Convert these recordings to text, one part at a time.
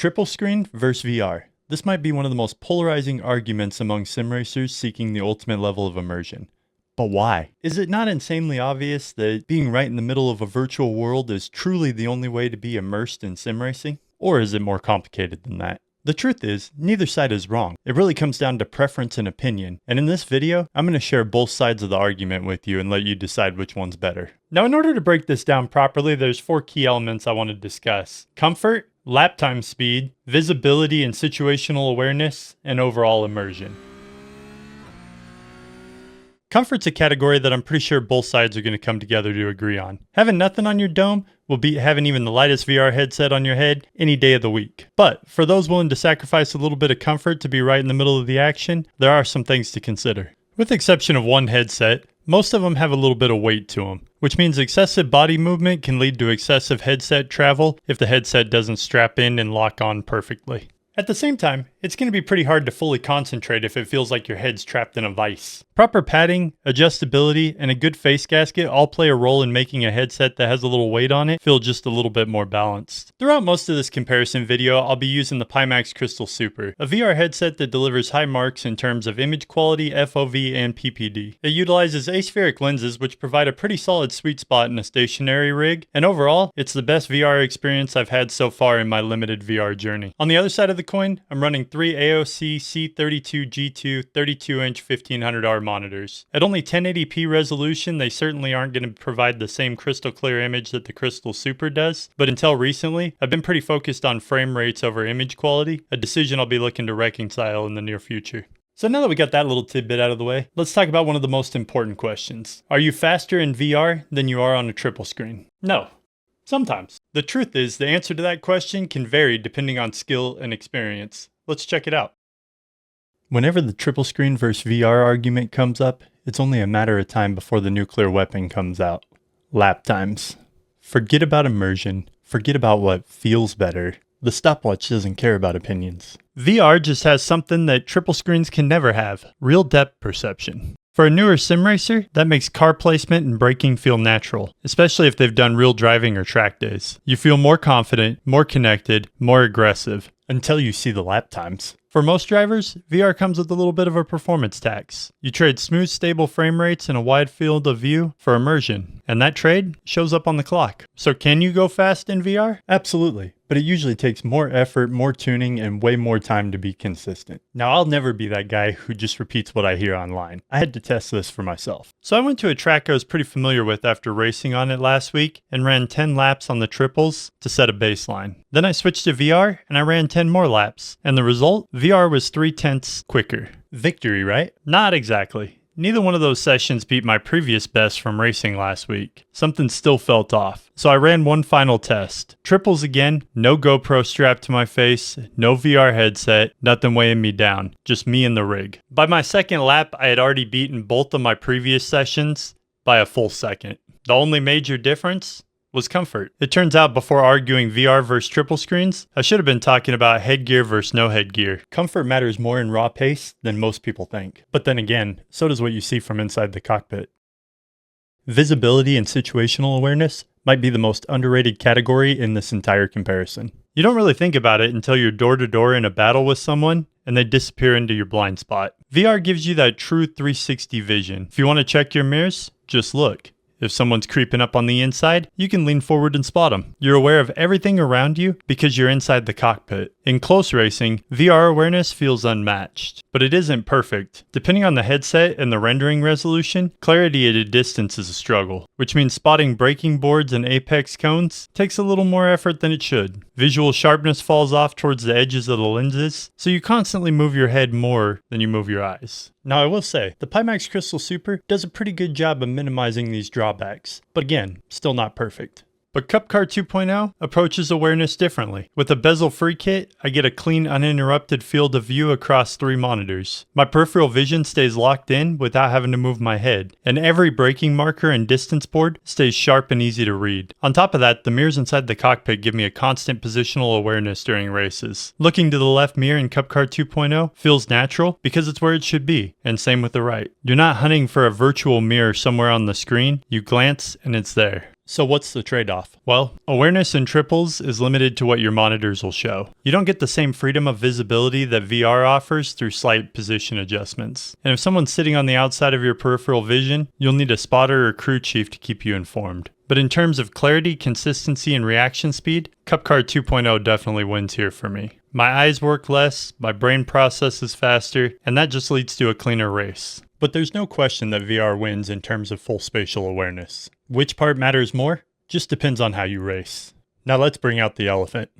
Triple screen versus VR. This might be one of the most polarizing arguments among sim racers seeking the ultimate level of immersion. But why? Is it not insanely obvious that being right in the middle of a virtual world is truly the only way to be immersed in sim racing? Or is it more complicated than that? The truth is, neither side is wrong. It really comes down to preference and opinion. And in this video, I'm going to share both sides of the argument with you and let you decide which one's better. Now, in order to break this down properly, there's 4 key elements I want to discuss: comfort, lap time speed, visibility and situational awareness, and overall immersion. Comfort's a category that I'm pretty sure both sides are going to come together to agree on. Having nothing on your dome will beat having even the lightest VR headset on your head any day of the week. But for those willing to sacrifice a little bit of comfort to be right in the middle of the action, there are some things to consider. With the exception of one headset, most of them have a little bit of weight to them, which means excessive body movement can lead to excessive headset travel if the headset doesn't strap in and lock on perfectly. At the same time, it's going to be pretty hard to fully concentrate if it feels like your head's trapped in a vise. Proper padding, adjustability, and a good face gasket all play a role in making a headset that has a little weight on it feel just a little bit more balanced. Throughout most of this comparison video, I'll be using the Pimax Crystal Super, a VR headset that delivers high marks in terms of image quality, FOV, and PPD. It utilizes aspheric lenses, which provide a pretty solid sweet spot in a stationary rig, and overall, it's the best VR experience I've had so far in my limited VR journey. On the other side of the coin, I'm running 3 AOC C32G2 32-inch 1500R monitors. At only 1080p resolution, they certainly aren't going to provide the same crystal clear image that the Crystal Super does, but until recently, I've been pretty focused on frame rates over image quality, a decision I'll be looking to reconcile in the near future. So now that we got that little tidbit out of the way, let's talk about one of the most important questions. Are you faster in VR than you are on a triple screen? No. Sometimes. The truth is, the answer to that question can vary depending on skill and experience. Let's check it out. Whenever the triple screen versus VR argument comes up, it's only a matter of time before the nuclear weapon comes out. Lap times. Forget about immersion. Forget about what feels better. The stopwatch doesn't care about opinions. VR just has something that triple screens can never have: real depth perception. For a newer sim racer, that makes car placement and braking feel natural, especially if they've done real driving or track days. You feel more confident, more connected, more aggressive, until you see the lap times. For most drivers, VR comes with a little bit of a performance tax. You trade smooth, stable frame rates and a wide field of view for immersion, and that trade shows up on the clock. So can you go fast in VR? Absolutely. But it usually takes more effort, more tuning, and way more time to be consistent. Now, I'll never be that guy who just repeats what I hear online. I had to test this for myself. So I went to a track I was pretty familiar with after racing on it last week and ran 10 laps on the triples to set a baseline. Then I switched to VR and I ran 10 more laps. And the result? VR was 0.3 quicker. Victory, right? Not exactly. Neither one of those sessions beat my previous best from racing last week. Something still felt off. So I ran one final test. Triples again, no GoPro strapped to my face, no VR headset, nothing weighing me down, just me and the rig. By my second lap, I had already beaten both of my previous sessions by a full second. The only major difference was comfort. It turns out before arguing VR versus triple screens, I should have been talking about headgear versus no headgear. Comfort matters more in raw pace than most people think. But then again, so does what you see from inside the cockpit. Visibility and situational awareness might be the most underrated category in this entire comparison. You don't really think about it until you're door to door in a battle with someone and they disappear into your blind spot. VR gives you that true 360 vision. If you want to check your mirrors, just look. If someone's creeping up on the inside, you can lean forward and spot them. You're aware of everything around you because you're inside the cockpit. In close racing, VR awareness feels unmatched, but it isn't perfect. Depending on the headset and the rendering resolution, clarity at a distance is a struggle, which means spotting braking boards and apex cones takes a little more effort than it should. Visual sharpness falls off towards the edges of the lenses, so you constantly move your head more than you move your eyes. Now I will say, the Pimax Crystal Super does a pretty good job of minimizing these drawbacks, but again, still not perfect. But Cup Car 2.0 approaches awareness differently. With a bezel-free kit, I get a clean, uninterrupted field of view across 3 monitors. My peripheral vision stays locked in without having to move my head, and every braking marker and distance board stays sharp and easy to read. On top of that, the mirrors inside the cockpit give me a constant positional awareness during races. Looking to the left mirror in Cup Car 2.0 feels natural because it's where it should be, and same with the right. You're not hunting for a virtual mirror somewhere on the screen, you glance and it's there. So what's the trade-off? Well, awareness in triples is limited to what your monitors will show. You don't get the same freedom of visibility that VR offers through slight position adjustments. And if someone's sitting on the outside of your peripheral vision, you'll need a spotter or crew chief to keep you informed. But in terms of clarity, consistency, and reaction speed, Cockpit 2.0 definitely wins here for me. My eyes work less, my brain processes faster, and that just leads to a cleaner race. But there's no question that VR wins in terms of full spatial awareness. Which part matters more? Just depends on how you race. Now let's bring out the elephant.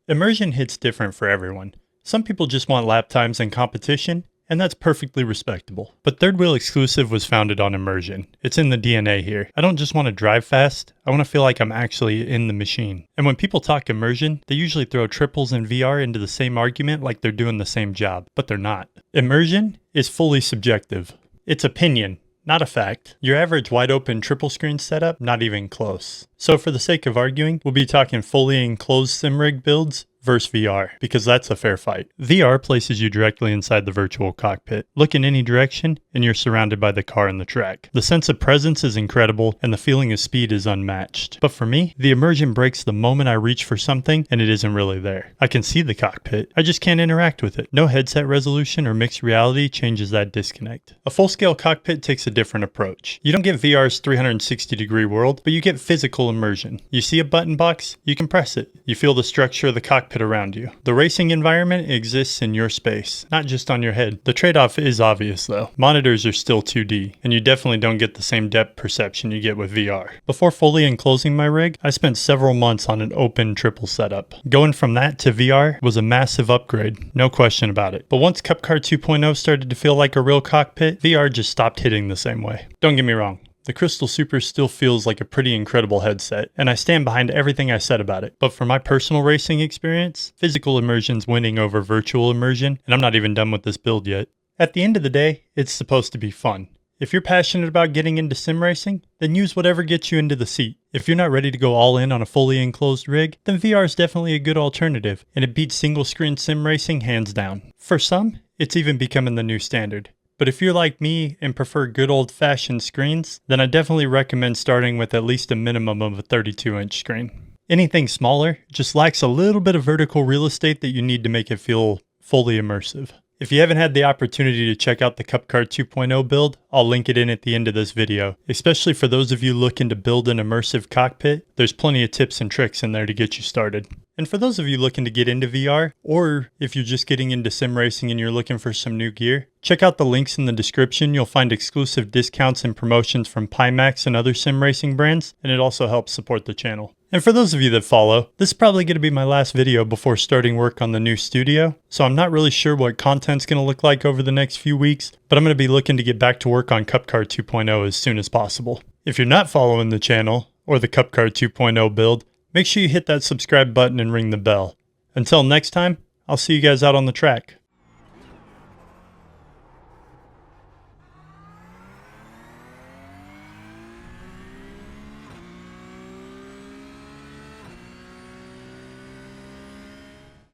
Immersion hits different for everyone. Some people just want lap times and competition, and that's perfectly respectable. But Third Wheel Exclusive was founded on immersion. It's in the DNA here. I don't just want to drive fast, I want to feel like I'm actually in the machine. And when people talk immersion, they usually throw triples and VR into the same argument like they're doing the same job, but they're not. Immersion is fully subjective. It's opinion, not a fact. Your average wide open triple screen setup, not even close. So for the sake of arguing, we'll be talking fully enclosed sim rig builds versus VR, because that's a fair fight. VR places you directly inside the virtual cockpit. Look in any direction, and you're surrounded by the car and the track. The sense of presence is incredible, and the feeling of speed is unmatched. But for me, the immersion breaks the moment I reach for something, and it isn't really there. I can see the cockpit, I just can't interact with it. No headset resolution or mixed reality changes that disconnect. A full-scale cockpit takes a different approach. You don't get VR's 360-degree world, but you get physical immersion. You see a button box, you can press it. You feel the structure of the cockpit around you. The racing environment exists in your space, not just on your head. The trade-off is obvious though. Monitors are still 2D, and you definitely don't get the same depth perception you get with VR. Before fully enclosing my rig, I spent several months on an open triple setup. Going from that to VR was a massive upgrade, no question about it. But once Cockpit 2.0 started to feel like a real cockpit, VR just stopped hitting the same way. Don't get me wrong. The Crystal Super still feels like a pretty incredible headset, and I stand behind everything I said about it. But for my personal racing experience, physical immersion's winning over virtual immersion, and I'm not even done with this build yet. At the end of the day, it's supposed to be fun. If you're passionate about getting into sim racing, then use whatever gets you into the seat. If you're not ready to go all in on a fully enclosed rig, then VR is definitely a good alternative, and it beats single screen sim racing hands down. For some, it's even becoming the new standard. But if you're like me and prefer good old-fashioned screens, then I definitely recommend starting with at least a minimum of a 32-inch screen. Anything smaller just lacks a little bit of vertical real estate that you need to make it feel fully immersive. If you haven't had the opportunity to check out the Cockpit 2.0 build, I'll link it in at the end of this video. Especially for those of you looking to build an immersive cockpit, there's plenty of tips and tricks in there to get you started. And for those of you looking to get into VR, or if you're just getting into sim racing and you're looking for some new gear, check out the links in the description. You'll find exclusive discounts and promotions from Pimax and other sim racing brands, and it also helps support the channel. And for those of you that follow, this is probably going to be my last video before starting work on the new studio, so I'm not really sure what content's going to look like over the next few weeks, but I'm going to be looking to get back to work on Cockpit 2.0 as soon as possible. If you're not following the channel, or the Cockpit 2.0 build, make sure you hit that subscribe button and ring the bell. Until next time, I'll see you guys out on the track.